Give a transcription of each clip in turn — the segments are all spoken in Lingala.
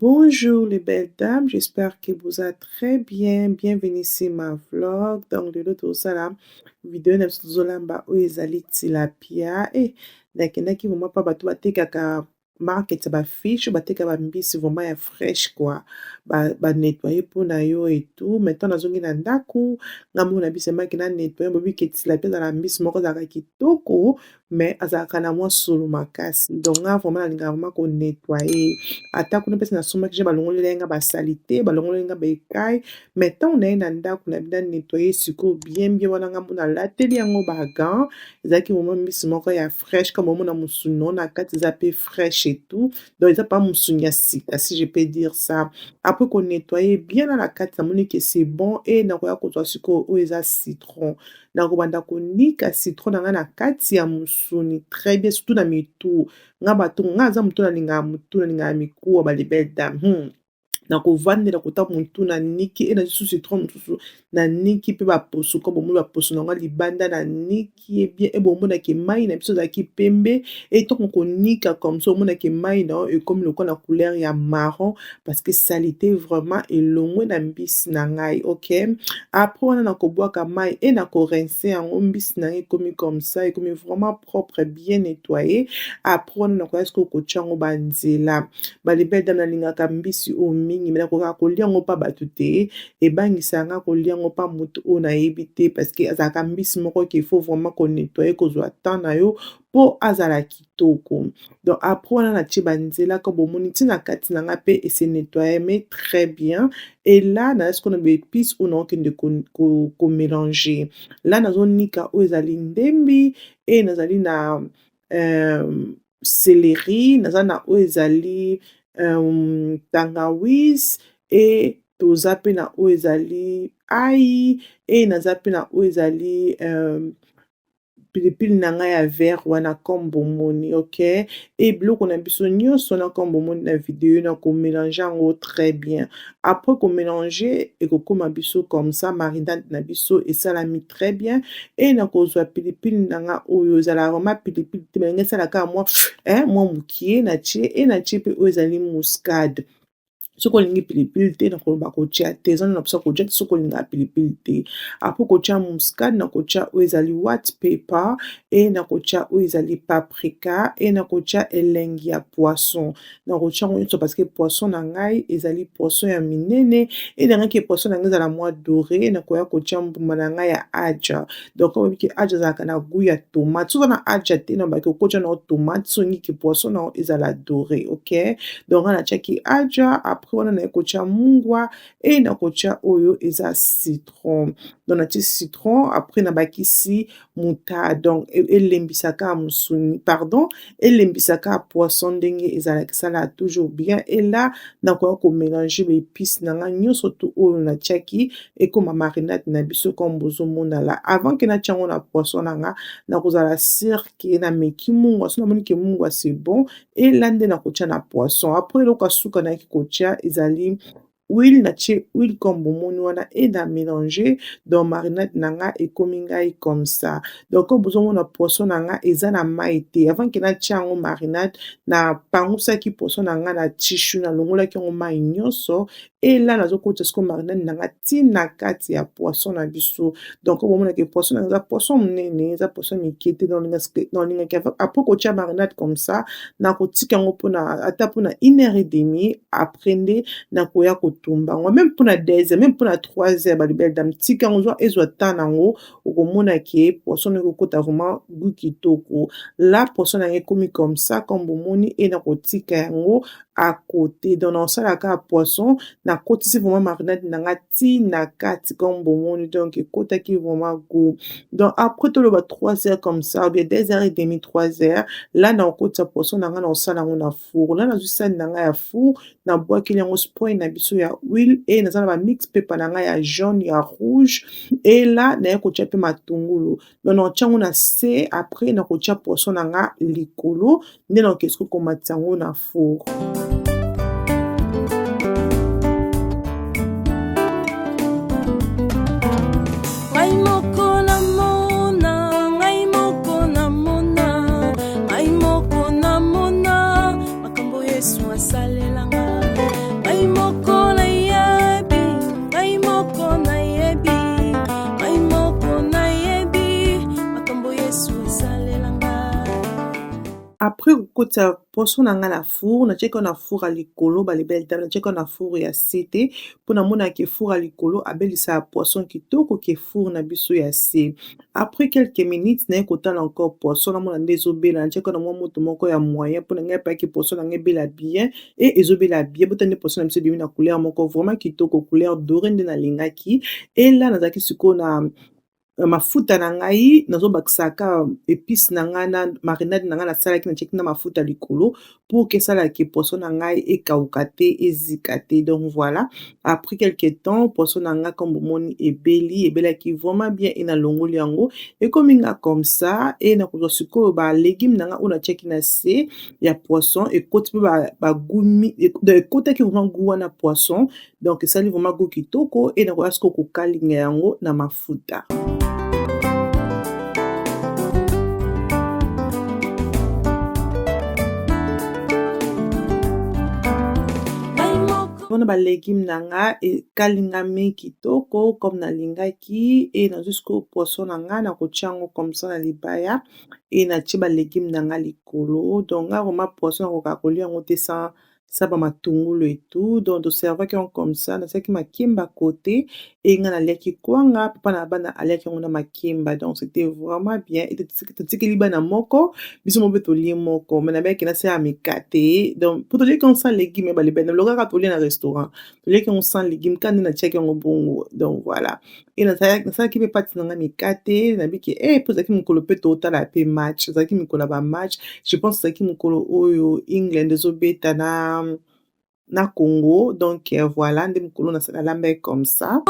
Bonjour les belles dames, j'espère que vous êtes très bien. Bienvenue sur ma vlog. Donc, le lot la vidéo na zolamba o ezali tilapia. Nakendaki vraiment pas bato batekaka market ba fish bateka ba mbisi vraiment ya fresh quoi. Ba nettoyer pour na yo et tout. Maintenant nazongi na ndaku, ngamu na biso maki na nettoyer bobi ke tilapia za la mbisi moko za kitoko, mais azalaka na mwa solo makasi. Donc nga vraiment nalinga vraiment ko nettoyer. Ata kuna mpesi nasomaki je balongoleli nga basali te, balongoleli nga baekai, mais ntango naye na ndako na bina nettoyer sikoyo bien bien wana ngambo nalateli yango bagan, ezalaki moment mbisi moko ya fresh kama omona musuni nango na kati eza pe fresh et tout, donc eza pa musuni ya sika si je peux dire ça. Après konettoyer bien na kati namoni ke c'est bon et nakoya kozwa sikoyo oyo eza citron. Nakobanda konika citron na nga na kati ya musuni très bien surtout na mitu. Nga aza motu nalingaka motu nalingaka mikuwa ba libelle dame. Nakovandela kota motu naniki na lisusu citron mosusu naniki mpe baposo ko bomoni baposo nango libanda naniki ye bien bomonake mai na biso ezalaki pembe ntango konika comme ça omonake mai na oyo ekomi lokola na couleur ya marron parce que salite vraiment elongwe na mbisi na ngai, ok. Après wana nakobwaka mai nakorince yango mbisi na ngai ekomi comme ça, ekomi vraiment propre bien nettoyé. Après wana nakoya sikoyo kotia yango banzela balibele dame nalingaka mbisi oyo mingi me nakokaka kolia yango mpa bato te, ebangisanga kolia yango mpa moto oyo nayebi te parce que azalaka mbisi moko ke faut vraiment konettoye kozwa temps na yo mpo azala kitoko. Donc après wana natie banzela ka bomoni ntina kati na nga mpe ese nettoye mais très bien. Et là naza sikoyo na baepice oyo naokende komélanger. Là nazonika oyo ezali ndembi nazali na céleri, naza na oyo ezali tangawizi toza pe na oyo ezali ai naza pe na oyo ezali pilipili na ngai ya vert wana comme bomoni, ok. Biloko na biso nyonso wana comme bomoni na video na komélanger yango très bien. Après komélanger ekokoma biso comme ça marinade na biso esalami très bien nakozwa pilipili na nga oyo ezalaka vraiment pilipili te ndenge esalaka mwa mokie natie natie mpe oyo ezali muscade. Soki olingi pilipili te nakoloba kotia te, eza na mposa kotia te soki olingaka pilipili te. Après kotia muscade nakotia oyo ezali white pepper nakotia oyo ezali paprika nakotia elengi ya poisson. Nakotia yango nyonso parce que poisson na ngai ezali poisson ya minene nangaki poisson na ngai ezala mwa doré nakoya kotia mbuma na ngai ya aja. Donc oyebi ke aja ezalaka na goût ya tomate, soki na aja te na baki okotia na tomate so olingi ke poisson na ezala doré, ok. Donc nga natiaki aja. Après wana naye kotia mungwa nakotia oyo eza citron. Donc natie citron après nabakisi moutarde donc elembisaka musuni pardon elembisaka poisson ndenge ezalaka sala toujours bien. Et là nakoya komélanger baépice na nga nyonso to oyo natiaki ekoma marinade na biso comme bozomona la. Avant ke natia yango na poisson na nga nakozala sûr ke nameki mungwa so namoni ke mungwa c'est bon là nde nakotia na poisson. Après eloko ya suka nayaki kotia ezali huile, natie huile comme bomoni wana na mélanger donc marinade na nga ekomi ngai comme ça. Donc oyo bozomona poisson na nga eza na mai te, avant ke natia yango marinade napangusaki poisson na nga na tissu nalongolaki yango mai nyonso et là nazokota sikoyo marinade na nga ntina kati ya poisson na biso. Donc omonaka poisson na nga eza poisson monene, eza poisson mike te nalingaki apres kotia marinade comme ça nakotika yango ata mpona 1h30 après nde nakoya kotumba yango même mpona 2h même mpona 3h balibele dame tika yango ezwa temps nango okomona ke poisson ekokota vraiment goût kitoko. La poisson na nga ekomi comme ça comme bomoni e nakotika yango à côté. Donc naosalaka poisson nakotisi vraiment marinade na nga ntina kati comme bomoni donc ekotaki vraiment goût. Donc après toloba 3h comme ça ou bien 2h30 3h là nakotisa poisson na nga naosala yango na four. Là nazwi sani na nga ya four nabwakeli yango spoil na biso ya huile e naza na ba mix pepa na nga ya jaune ya rouge et là naye kotia mpe matungulu. Donc naotia yango na se après nakotia poisson na nga likolo nde nakokesi komatisa yango na four. Après kokota poisson na nga na four natiaki yango na four ya likolo balibele dame natiaki yango na four ya se te mpo namona ke four ya likolo abelisaka poisson kitoko ke four na biso ya se. Après quelques minutes naye kotala encore poisson namona nde ezobela natiaki yango na mwa moto moko ya moyen mpo na ngai epayaki poisson na nga ebela bien e ezobela bien bota nde poisson na biso ebimi na couleur moko vraiment kitoko couleur doré nde nalingaki e la nazalaki sikoyo na mafuta na ngai nazobakisaka épice na nga na marinade na nga nasalaki natiaki na mafuta likolo pour que esalaka poisson na ngai ekauka te ezika te. Donc voilà après quelque temps poisson na nga comme bomoni ebelaki vraiment bien e nalongoli yango ekomi nga comme ça e nakozwa sikoyo balégume na nga oyo natiaki na se ya poisson ekoti mpe bagumi ekotaki vraiment goût wana poisson donc esali vraiment goût kitoko e nakoya sikoyo kokalinga yango na mafuta. wana balégume na nga ekalingami kitoko comme nalingaki e nazwi sikoyo poisson na nga nakotia yango comme ça na libaya e natie balégume na nga likolo. Donc nga vraiment poisson nakoka kolia yango te sans ba matungulu et tout donc toservaki yango comme ça natiaki makemba côté e nga naliaki kwanga papa na bana aliaki yango na makemba donc c'était vraiment bien et totikeli bana moko biso mpe tolie moko me nabiyaki nasala mikate donc po toliaki yango sans légume balibene lokaka tolia na restaurant toliaki yango sans légume ka nde natiaki yango bongo donc voilà e nasalaki mpe pati na nga mikate nabiki po ezalaki mokolo mpe totala mpe match ezalaki mikolo ya bamatch je pense ezalaki mokolo oyo England ezobeta na Congo donc voilà nde mokolo nasalambaki comme ça.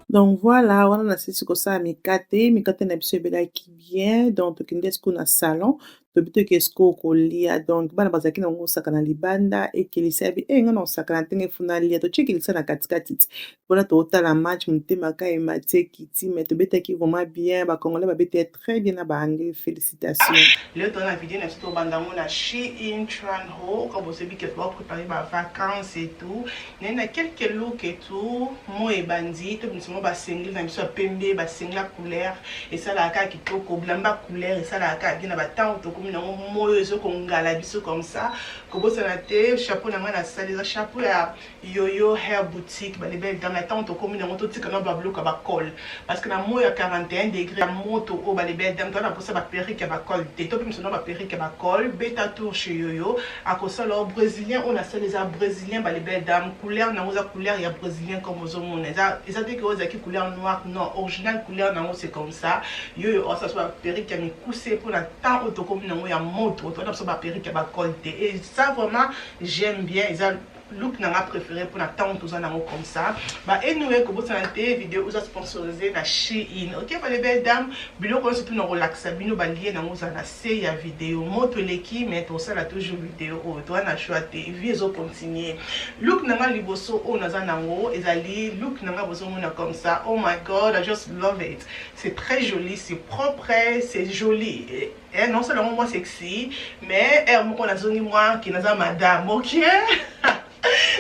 Donc voilà wana nasilisi kosala mikate na biso ebelaki bien donc tokende sikoyo na salon toyebi toke sikoyo kolia donc bana bazalaki nango kosaka na libanda ekelisa yabi nga na kosaka na ndenge funa lia totie ekelisa na katikati ti mpona totala match motema ka emati ekiti me tobetaki vraiment bien bacongolais babetaki très bien na baanglais félicitations. Leo toza na video na biso tobandango na Shein Tranho comme bosebi ke préparer ba vacances et tout nene na quelques looks et tout mo ebandi to basengli na biso ya pembe basengli ya couleur esalaka kitoko bilamba couleur esalaka bien na batango tokomi nango moyo ezokongala biso comme ça kobosana te chapeau na nga nasali eza chapeau ya Yoyo Hair Boutique balibele dans la temps tokomi nango totika na babloka bacol parce que na moyo ya 41 degré ya moto oyo balibele dans tona posa baperike ya bacol te to mpe miso na baperike ya bacol beta tour chez Yoyo akosala o brésilien oyo nasali eza brésilien balibele dame couleur nango eza couleur ya brésilien comme ozomona eza te ke ozaki couleur noire non original couleur nango c'est comme ça Yoyo osa so baperike ya mikuse mpona temps oyo tokomi nango ya moto tona biso baperike ya bacol te et ça vraiment j'aime bien eza look nanga préféré pour attendre tout ça comme ça. Bah et nous que vous santé vidéo vous a sponsorisé na Shein. OK les belles dames, bilo ko surtout na relax bino ba lié na vous na sé ya vidéo moto leki mais tout ça la toujours vidéo oh toi na choité vie au continuer. Look nanga liboso o naza nango ezali look nanga bozo mona comme ça. Oh my god, I just love it. C'est très joli, c'est propre, c'est joli. Et non seulement moi sexy, mais on a zoni moi qui naza madame. OK.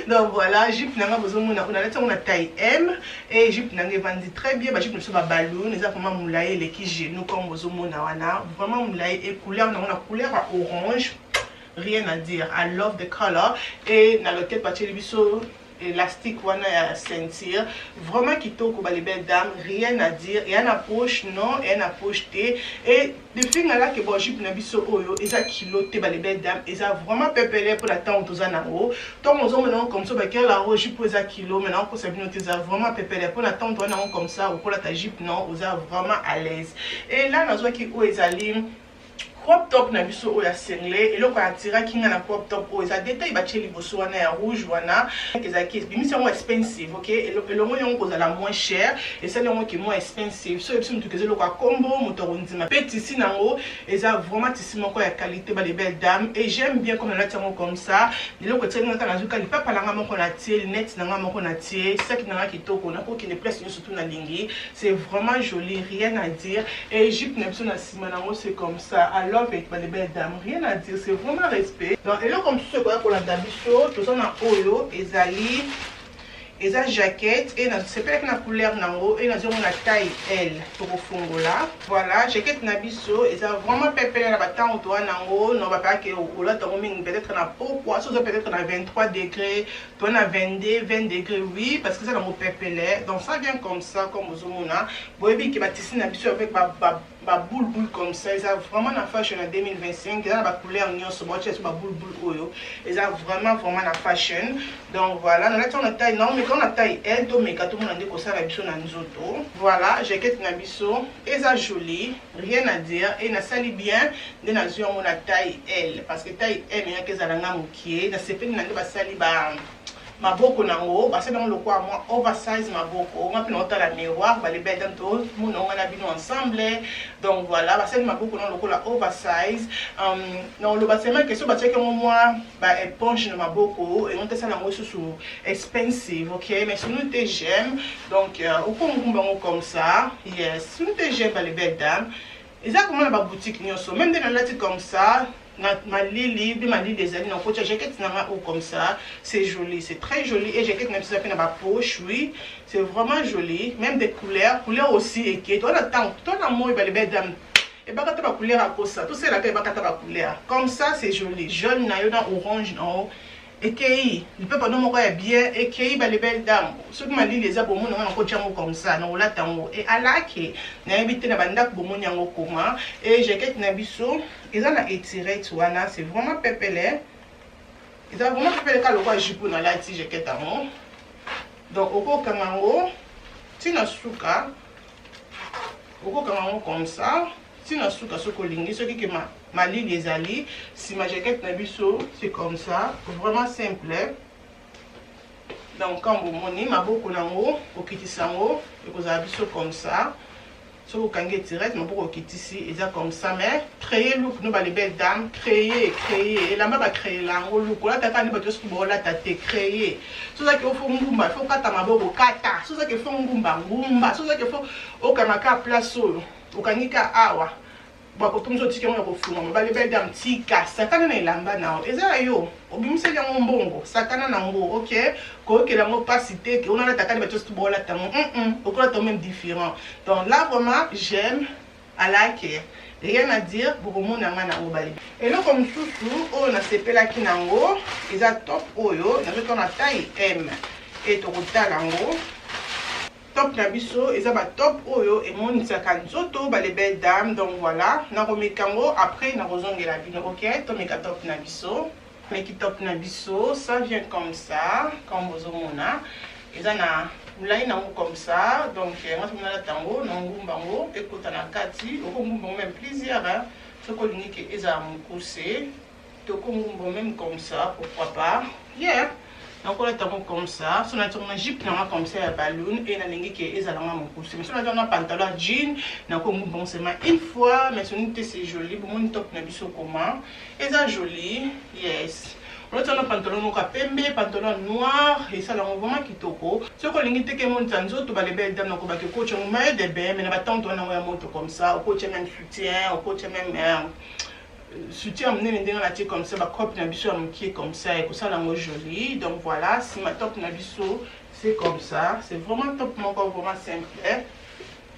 Donc voilà, jupe nanga besoin on a taille M et jupe nanga vandi très bien, jupe ne pas ballon, les a vraiment moulaye les qui genou comme besoin wana vraiment moulaye et couleur on a couleur orange, rien à dire. I love the color et dans le tête partie biso élastique wana ya ceinture vraiment kitoko ba les belles dames, rien à dire. Et en poche non et en poche T et depuis là que bon jupe na biso oyo eza kilo te ba les belles dames eza vraiment pepele pour attendre tout ça na haut donc on maintenant comme ça ba que la robe jupe eza kilo maintenant pour ça binote eza vraiment pepele pour attendre na comme ça ou pour la ta jupe non eza vraiment à l'aise. Et là nazo ki o ezali crop top na biso oya sengle eloko atira kinga na crop top o eza détail ba cheli boso wana ya rouge wana ezaki bimisi yango expensive. OK elongo yango kozala moins cher et celle yango qui moins expensive so ebiso mutu kezelo kwa combo moto rondima pe tisi nango eza vraiment tisi moko ya qualité ba les belles dames et j'aime bien comme na tiango comme ça eloko tsenga na zuka lipapa langa moko na tie net nanga moko na tie ça qui nanga kitoko na ko ki ne place surtout na lingi c'est vraiment joli, rien à dire. Et jupe na biso na sima nango c'est comme ça. Love it, les belles dames, rien à dire, c'est vraiment respect. Donc, et là, comme ce qu'on a pour la dabicho, tout ça, on a oyo, ezali, eza jaquette, et c'est pas la couleur nango, et nous avons la taille L pour le fond là. Voilà, jaquette nabiso, et ça vraiment pépé la bataille, on doit nango, non, pas que au là, peut-être na peau, poisson, peut-être na 23 degrés, toi na 22, 20 degrés, oui, parce que ça, dans mon pépé. Donc, ça vient comme ça, comme vous avez vu, vous voyez que bâtisse nabiso avec ma boule comme ça, ils ont vraiment la fashion en 2025, ils ont la couleur nyonso, moi je suis ma boule oyo, ils ont vraiment la fashion. Donc voilà, on a taille non mais quand on a taille L, tout mais quand tout le monde a dit que ça va biso na nzoto. Voilà, jaquette na biso, ils ont joli, rien à dire et na sali bien, de na zio on a taille L parce que taille M il y a que ça la ngamukie, na sepe na ba sali ba maboko nango basa dans le quoi moi oversize maboko on a pris la miroir les belles dames tout mon on a bien ensemble. Donc voilà basa maboko dans le quoi la oversize non le basement question basa que moi ba éponge na maboko et on te ça nango sous expensive. OK mais si nous te j'aime donc au ngumba comme ça yes si nous te j'aime les belles dames exactement la boutique nyonso même dans la comme ça ma lili des années en jaquette comme ça c'est joli, c'est très joli et jaquette même si ça fait dans ma poche oui c'est vraiment joli même des couleurs aussi et qui toi attends toi l'amour les belles dames et bah quand couleur à cause ça tout c'est la couleur comme ça c'est joli jaune na orange non et qui il peut pas non bien et qui les belles dames ceux qui m'a dit les abomons on coach comme ça non là tango et à la qui na habité na bandak bomon yango comment et jaquette na biso ils ont étiré tu vois c'est vraiment pépélé ils ont vraiment pépélé quand le roi jupe na la ti jaquette amo donc au kamango tina suka au kamango comme ça tina suka soko lingi ce qui ma ligne les alliés si ma jaquette na biso c'est comme ça vraiment simple. Donc quand vous monez ma boko nango au kitisango et vous avez biso comme ça so vous kangé direct ma boko kitisi et ça comme ça mais créer look nous les belles dames créer et là va créer là look là t'as pas ni ba juste pour là t'as créer so ça qu'il faut ngumba faut kata ma boko kata so ça qu'il faut ngumba so ça qu'il faut au kamaka place solo au kanika awa bakotumzo tikemo ya kofuma mabali belle dame tika sakana na ilamba nao eza yo obimiseli yango mbongo sakana nango. OK kokela ngo pasité que on a attaqué les choses tout bola tamo okola to même différent. Donc là vraiment j'aime à la que rien à dire pour mon nanga nango bali et là comme tout on a sepela kinango eza top oyo na metona taille M et to kotala ngo top na biso eza ba top oyo et mon nzoto ba les belles dames. Donc voilà na romekango après na rozongela bino. OK to meka top na biso meki top na biso ça vient comme ça comme vous omona eza na mulai na comme ça. Donc moi je na tango na ngumbango ekota na kati oko ngumbango même plaisir hein ce ko liniki eza mukuse to ko ngumbango même comme ça pourquoi pas yeah Donc on est comme ça. Si on a un jupe comme ça, il ballon et la ligne qui est mon pouce. Mais si on a un pantalon jean, donc bon c'est une fois, mais c'est joli. Bon mon top n'a pas comment. Et ça joli, yes. On a un pantalon pembe, pantalon noir et ça là on vraiment qui toko. Si on a ligne que mon tanzo, tu vas les belles dames donc que coach on met des bains, mais n'a pas tant on a un moto comme ça. Au coach même soutien, au coach même soutien amené dans la comme ça, ma copie n'a qui est comme ça et que ça là joli. Donc voilà, si ma top n'a c'est comme ça, c'est vraiment top, mon corps vraiment simple,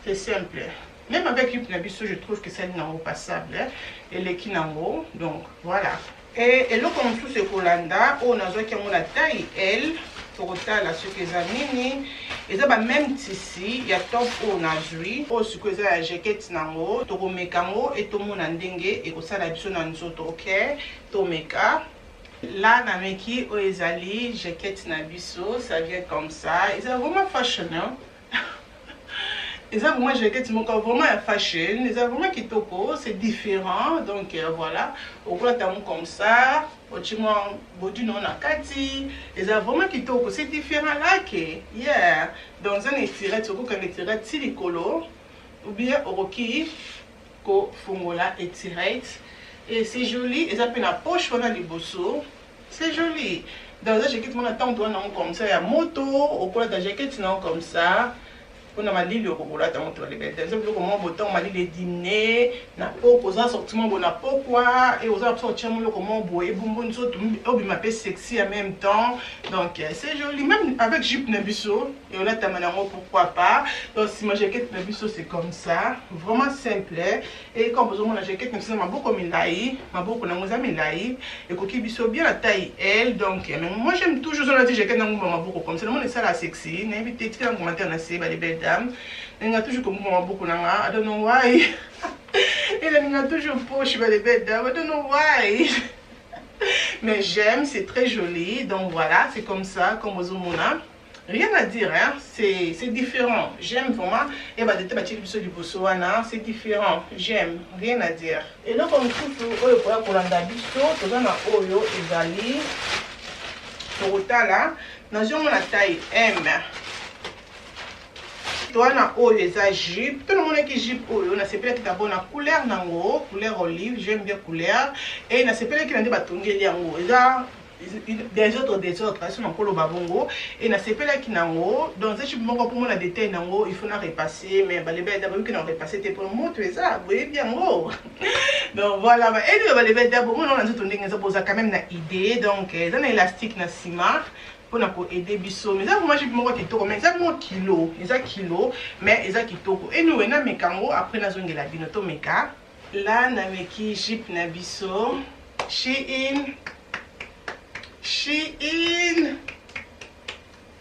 c'est simple. Même avec une nabisso, je trouve que c'est non passable et les kinango. Donc voilà. Et là comme tout c'est Colanda, on a qui ont la taille L. Pour la ce que ça mini et ça même tissu il y a top on a joué au ce que ça jaquette nango to mekango et to mon ndenge et ko ça la biso na nzoto OK to meka là na meki o ezali jaquette na biso ça vient comme ça et ça vraiment fashion hein? Et ça vraiment jaquette mon corps vraiment fashion et ça vraiment kitoko c'est différent donc voilà au quoi t'as comme ça au-dessus-moi, body non à Kati, et ça vraiment qui toko, c'est différent là que, yeah, dans un étiré, tu vois qu'un étiré silicolo, ou bien au roki, ko fungola étiré, et c'est joli, et ça peut la poche pendant les bossos, c'est joli. Dans un jaquette, mon attend toi non comme ça, il y a moto, au coin de la jaquette non comme ça. On a dit le robola dans les bêtes. Exemple, comment boton m'a dit les dîners, n'a pas posé sortiment bon n'a pas quoi et aux absorptions le comment boyer bonbon tout au bi m'appelle sexy en même temps. Donc c'est joli même avec jupe nabiso et on a tamanango pourquoi pas. Donc si ma jaquette nabiso c'est comme ça, vraiment simple et comme besoin mon jaquette nabiso m'a beaucoup milai, m'a beaucoup na ngoza milai et coquille biso bien la taille elle donc moi j'aime toujours la jaquette na m'a beaucoup comme ça le monde est ça la sexy, n'invite tu dans commentaire na c'est les belles il a toujours comme moi beaucoup I don't know why. Il a toujours poche les belles dames. I don't know why. Mais j'aime, c'est très joli. Donc voilà, c'est comme ça, comme aux homona. Rien à dire, hein? C'est différent. J'aime vraiment. Et bah, du Botswana, c'est différent. J'aime, rien à dire. Et là, comme tout, le pour l'anda biso, tout on a oyo, ezali. Pour là, nous avons la taille M. Toana oyo eza jupe tout le monde qui jupe oyo na sepela kita bona couleur nango couleur olive j'aime bien couleur et na sepela ki nande batongeli yango eza des autres sur mon colo babongo et na sepela ki nango dans un jupe moko pour mon détail nango il faut na repasser mais les belles d'abord que na repasser te pour moto eza vous voyez bien gros donc voilà et les belles d'abord on a nzoto ndenge eza posa quand même na idée donc eza na élastique na ciment pour aider biso mais ça moi j'ai mon kitoko mais ça mon kilo mais ça kitoko et nous na mekango après na zonge la binoto meka là na meki jip na biso Shein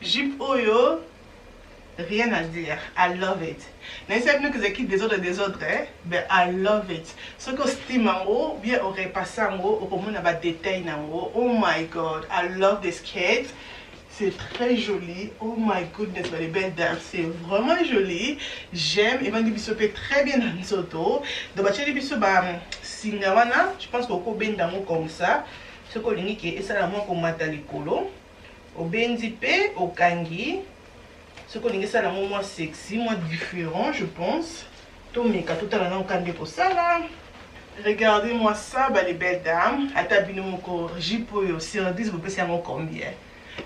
jip oyo rien à dire I love it n'est-ce pas que c'est qui des autres hein ben I love it ce que style mango bien au repasser mango au comment on a détail nango oh my god I love this skirt. C'est très joli. Oh my goodness, les belles dames. C'est vraiment joli. J'aime. Et Van Biso fait très bien dans Soto. Donc, les Biso, Singawana, je pense qu'on peut bien dans comme ça. Ce qu'on dit que c'est la moins comme Matalikolo. Au Benzipe, au Kangi. Ce qu'on dit que c'est la moins sexy, moins différent, je pense. Tout mais tout à l'heure, on pour ça là. Regardez-moi ça, les belles dames. À tabino mon corps, jipo sur 10, vous pouvez savoir combien.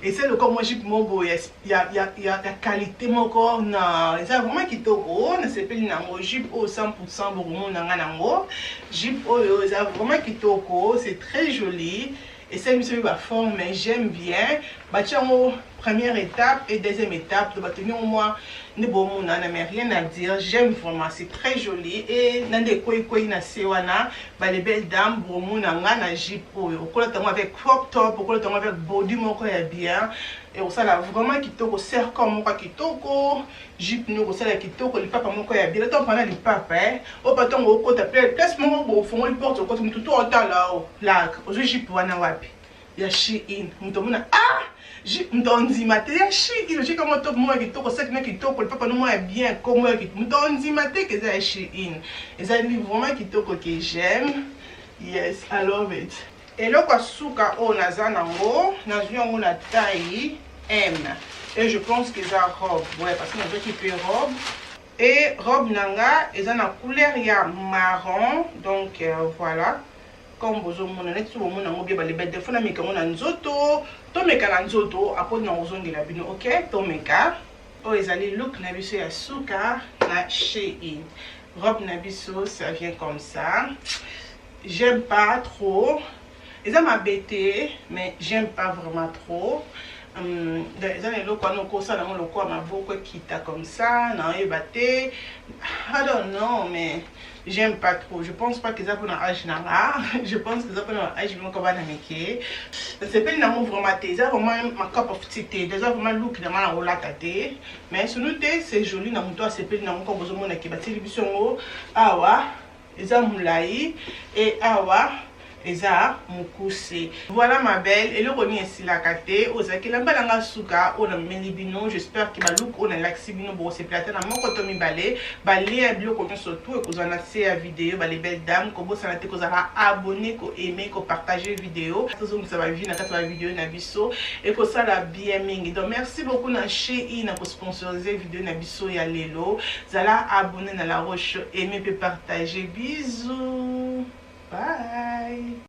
Et c'est le corps moi j'ai mon beau il y a la qualité mon corps na c'est vraiment qui toko na c'est pas nango jupe au 100% pour mon nanga nango jupe oyo c'est vraiment qui toko c'est très joli et c'est une va forme mais j'aime bien batiamo première étape et deuxième étape de tenir moi ne bon mon n'a mais rien à dire j'aime vraiment c'est très joli et nande koi na sewana les belles dames bon mon nanga na jupe oyo ko la avec crop top ko la avec body mon corps est bien et ça là vraiment qui toko serre comme moi qui toko jupe nous ça là qui toko le papa mon corps est bien le temps pendant le papa au bâton au côté place mon beau fond le porte au côté tout au temps là là au jupe wana wapi ya Shein mtomona ah mtonzimate ya Shein je comme top moi qui toko ça qui toko le papa nous moi est bien comme moi qui mtonzimate que ça Shein et ça livre vraiment qui toko que j'aime yes I love it eloko ya suka oyo naza nango nazwi yango na taille M et je pense que eza robe ouais parce que nazwaki mpe robe et robe nanga eza na couleur ya marron donc voilà comme bozomona neti so bomona yango bie balebete fona meka yango na nzoto tomeka na nzoto apres na kozongela bino ok tomeka oyo ezali look na biso ya suka na Shein. Robe na biso ça vient comme ça. J'aime pas trop. Eza mabete mais j'aime pas vraiment trop. Eza na eloko wana okosala yango loko ya maboko ekita comme ça nayeba te. I don't know mais j'aime pas trop. Je pense pas que ça pour un âge nanga. Je pense que ça pour un âge moko bana meke. C'est pas nango vraiment te. Ça vraiment ma cup of tea te. Déjà vraiment look na mala olata te. Mais sunu te c'est joli na muto c'est pas nango ko bozomona ke bateli bisongo awa eza mulai et awa eza mukuse. Voilà ma belle et le roni esilaka te ozaki lamba langa suka ona meli bino. J'espère que ba look ona laxi bino bo se plata na moko to mibale ba lien biloko to surtout et kozana se ya vidéo ba les belles dames ko bosana te kozala abonner ko aimer ko partager vidéo tozo misa ba vie na kata ba vidéo na biso et ko sala bien mingi. Donc merci beaucoup na Shein na ko sponsoriser vidéo na biso ya lelo. Zala abonner na la roche aimer pe partager. Bisous. Bye.